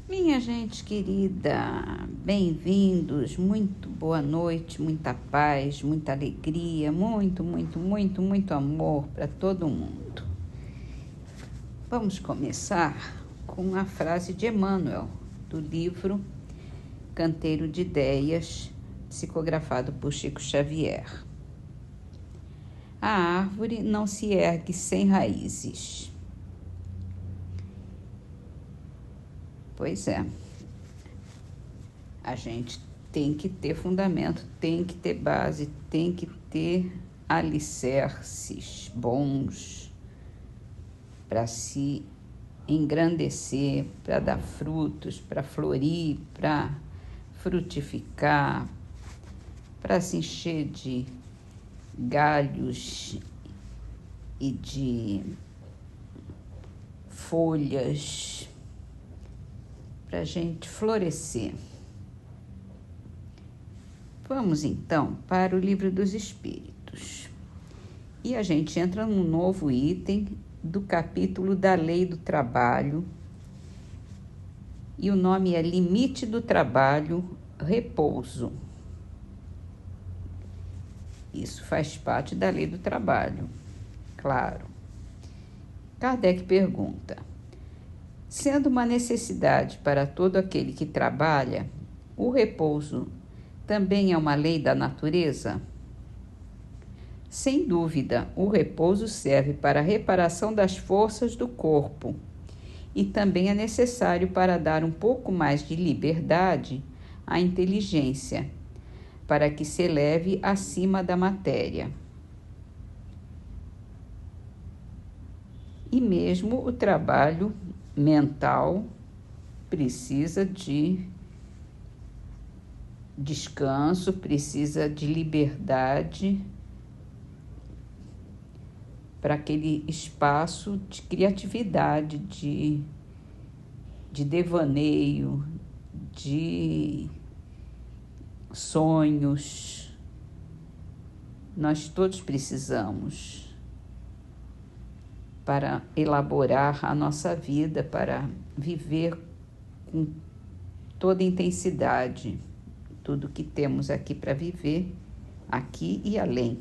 Minha gente querida, bem-vindos, muito boa noite, muita paz, muita alegria, muito amor para todo mundo. Vamos começar com a frase de Emmanuel, do livro Canteiro de Ideias, psicografado por Chico Xavier. A árvore não se ergue sem raízes. Pois é, a gente tem que ter fundamento, tem que ter base, tem que ter alicerces bons para se engrandecer, para dar frutos, para florir, para frutificar, para se encher de galhos e de folhas, para a gente florescer. Vamos então para o Livro dos Espíritos. E a gente entra num novo item do capítulo da Lei do Trabalho. E o nome é Limite do Trabalho, Repouso. Isso faz parte da Lei do Trabalho, claro. Kardec pergunta: sendo uma necessidade para todo aquele que trabalha, o repouso também é uma lei da natureza? Sem dúvida, o repouso serve para a reparação das forças do corpo e também é necessário para dar um pouco mais de liberdade à inteligência, para que se eleve acima da matéria. E mesmo o trabalho mental precisa de descanso, precisa de liberdade para aquele espaço de criatividade, de devaneio, de sonhos. Nós todos precisamos para elaborar a nossa vida, para viver com toda intensidade tudo que temos aqui para viver, aqui e além.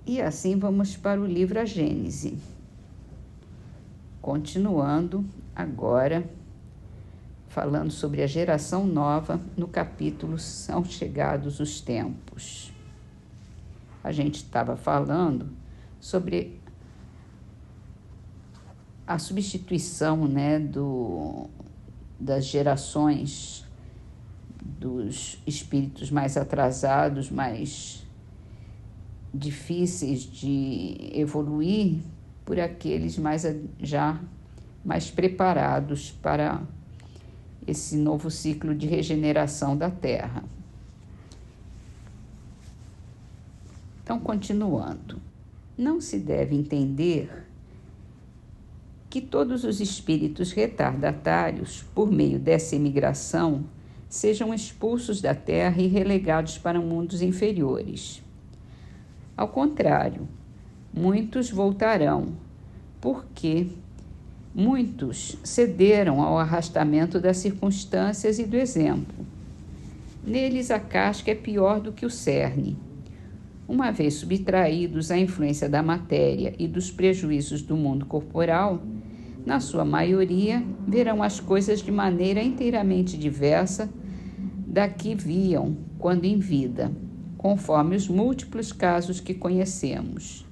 E assim vamos para o livro A Gênese. Continuando agora, falando sobre a geração nova, no capítulo São Chegados os Tempos. A gente estava falando sobre a substituição, das gerações dos espíritos mais atrasados, mais difíceis de evoluir, por aqueles já mais preparados para esse novo ciclo de regeneração da Terra. Então, continuando, não se deve entender que todos os espíritos retardatários, por meio dessa imigração, sejam expulsos da Terra e relegados para mundos inferiores. Ao contrário, muitos voltarão, porque muitos cederam ao arrastamento das circunstâncias e do exemplo. Neles a casca é pior do que o cerne. Uma vez subtraídos à influência da matéria e dos prejuízos do mundo corporal, na sua maioria verão as coisas de maneira inteiramente diversa da que viam quando em vida, conforme os múltiplos casos que conhecemos.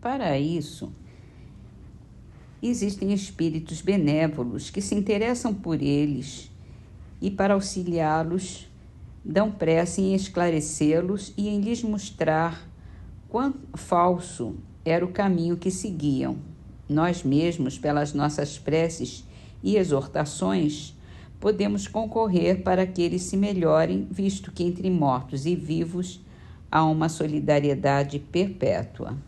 Para isso, existem espíritos benévolos que se interessam por eles e, para auxiliá-los, dão pressa em esclarecê-los e em lhes mostrar quão falso era o caminho que seguiam. Nós mesmos, pelas nossas preces e exortações, podemos concorrer para que eles se melhorem, visto que entre mortos e vivos há uma solidariedade perpétua.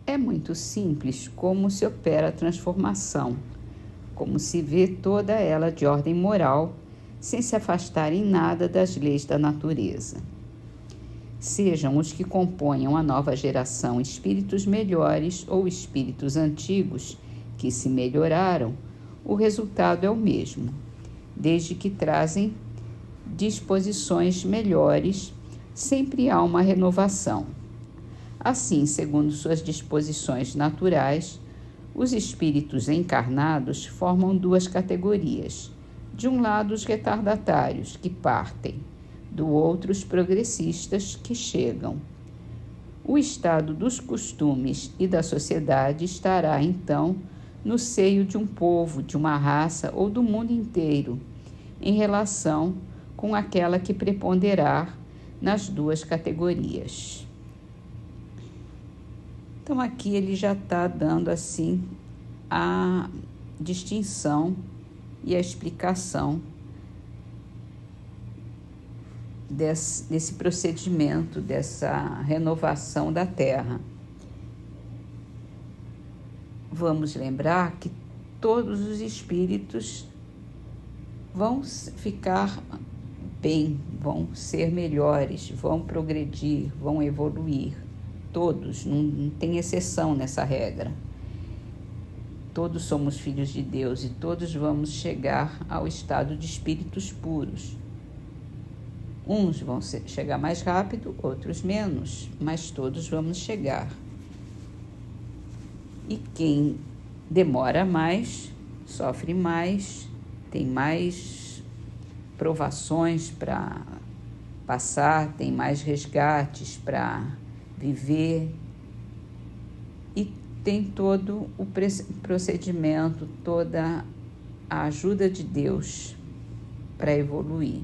É muito simples como se opera a transformação, como se vê toda ela de ordem moral, sem se afastar em nada das leis da natureza. sejam os que componham a nova geração espíritos melhores ou espíritos antigos que se melhoraram, o resultado é o mesmo, desde que trazem disposições melhores, sempre há uma renovação. Assim, segundo suas disposições naturais, os espíritos encarnados formam duas categorias. De um lado, os retardatários, que partem, do outro, os progressistas, que chegam. O estado dos costumes e da sociedade estará, então, no seio de um povo, de uma raça ou do mundo inteiro, em relação com aquela que preponderar nas duas categorias. Então, aqui ele já está dando, assim, a distinção e a explicação desse procedimento, dessa renovação da Terra. Vamos lembrar que todos os espíritos vão ficar bem, vão ser melhores, vão progredir, vão evoluir. Todos, não tem exceção nessa regra. Todos somos filhos de Deus e todos vamos chegar ao estado de espíritos puros. Uns vão chegar mais rápido, outros menos, mas todos vamos chegar. E quem demora mais, sofre mais, tem mais provações para passar, tem mais resgates para viver e tem todo o procedimento, toda a ajuda de Deus para evoluir.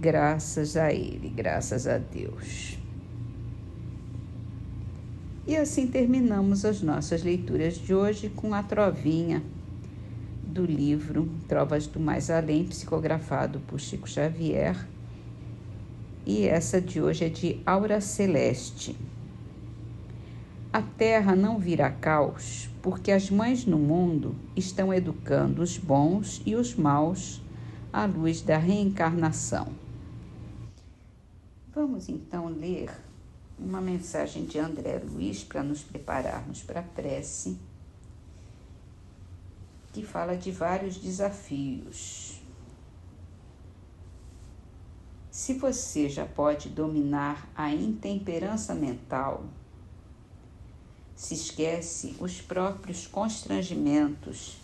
Graças a Ele, graças a Deus. E assim terminamos as nossas leituras de hoje com a trovinha do livro Trovas do Mais Além, psicografado por Chico Xavier. E essa de hoje é de Aura Celeste. A terra não vira caos, porque as mães no mundo estão educando os bons e os maus à luz da reencarnação. Vamos então ler uma mensagem de André Luiz para nos prepararmos para a prece, que fala de vários desafios. Se você já pode dominar a intemperança mental, se esquece os próprios constrangimentos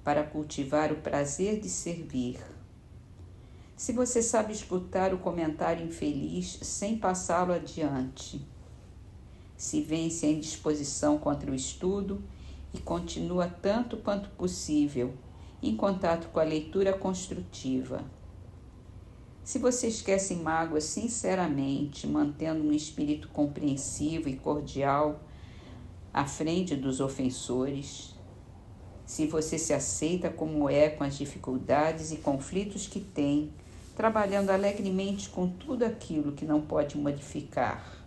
para cultivar o prazer de servir, se você sabe escutar o comentário infeliz sem passá-lo adiante, se vence a indisposição contra o estudo e continua tanto quanto possível em contato com a leitura construtiva, se você esquece mágoas sinceramente, mantendo um espírito compreensivo e cordial à frente dos ofensores, se você se aceita como é com as dificuldades e conflitos que tem, trabalhando alegremente com tudo aquilo que não pode modificar,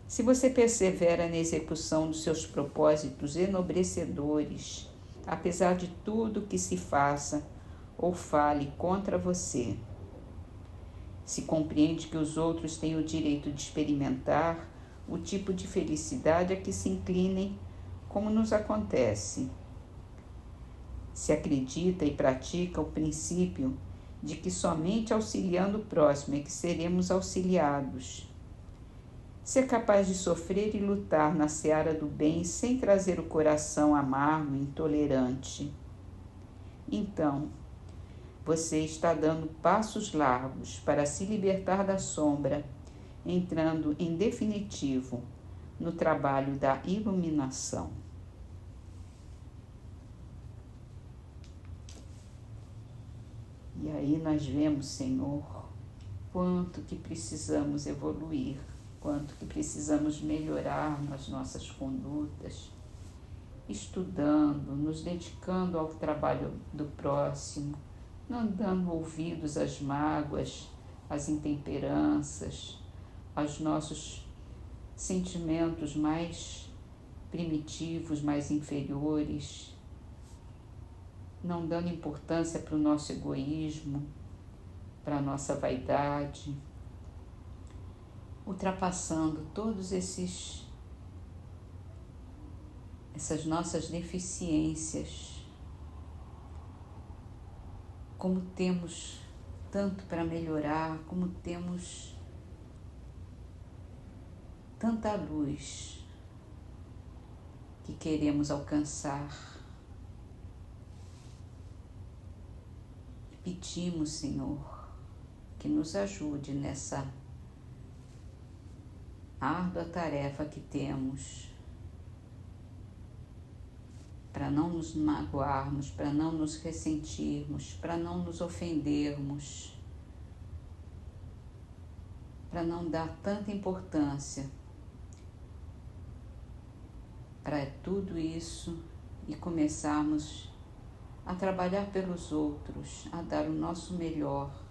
se você persevera na execução dos seus propósitos enobrecedores, apesar de tudo que se faça ou fale contra você, se compreende que os outros têm o direito de experimentar o tipo de felicidade a que se inclinem, como nos acontece, se acredita e pratica o princípio de que somente auxiliando o próximo é que seremos auxiliados, se é capaz de sofrer e lutar na seara do bem sem trazer o coração amargo e intolerante, então você está dando passos largos para se libertar da sombra, entrando em definitivo no trabalho da iluminação. E aí nós vemos, Senhor, quanto que precisamos evoluir, quanto que precisamos melhorar nas nossas condutas, estudando, nos dedicando ao trabalho do próximo, não dando ouvidos às mágoas, às intemperanças, aos nossos sentimentos mais primitivos, mais inferiores, não dando importância para o nosso egoísmo, para a nossa vaidade, ultrapassando todos essas nossas deficiências. Como temos tanto para melhorar, como temos tanta luz que queremos alcançar. Pedimos, Senhor, que nos ajude nessa árdua tarefa que temos, para não nos magoarmos, para não nos ressentirmos, para não nos ofendermos, para não dar tanta importância para tudo isso e começarmos a trabalhar pelos outros, a dar o nosso melhor,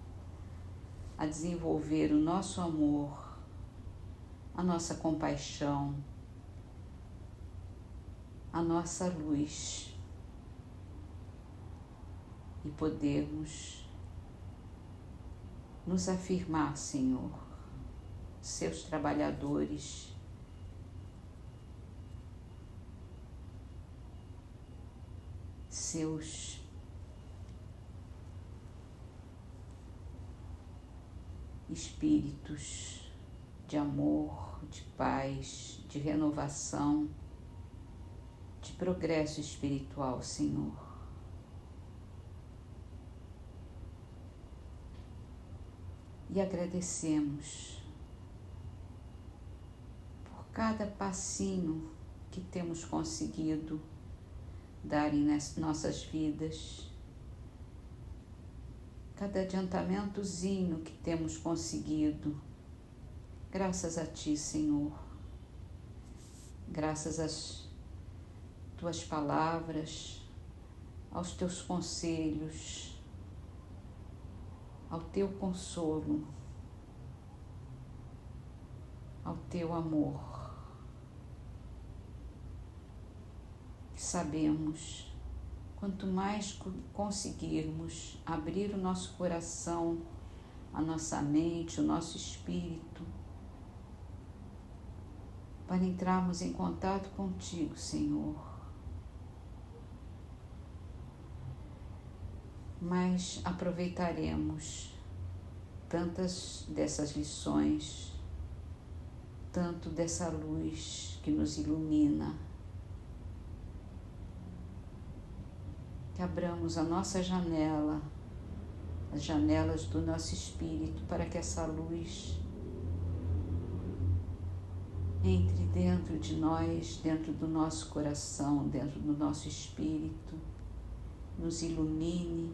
a desenvolver o nosso amor, a nossa compaixão, a nossa luz e podermos nos afirmar, Senhor, seus trabalhadores, seus espíritos de amor, de paz, de renovação, de progresso espiritual, Senhor. E agradecemos por cada passinho que temos conseguido dar em nossas vidas, cada adiantamentozinho que temos conseguido, graças a Ti, Senhor, graças às Tuas palavras, aos Teus conselhos, ao Teu consolo, ao Teu amor. Sabemos, quanto mais conseguirmos abrir o nosso coração, a nossa mente, o nosso espírito, para entrarmos em contato contigo, Senhor, mas aproveitaremos tantas dessas lições, tanto dessa luz que nos ilumina, que abramos a nossa janela, as janelas do nosso espírito, para que essa luz entre dentro de nós, dentro do nosso coração, dentro do nosso espírito, nos ilumine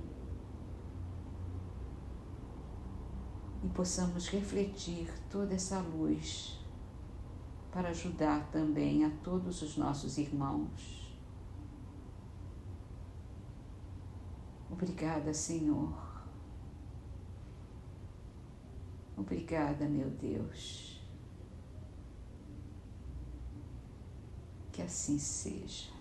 e possamos refletir toda essa luz para ajudar também a todos os nossos irmãos. Obrigada, Senhor. Obrigada, meu Deus. Que assim seja.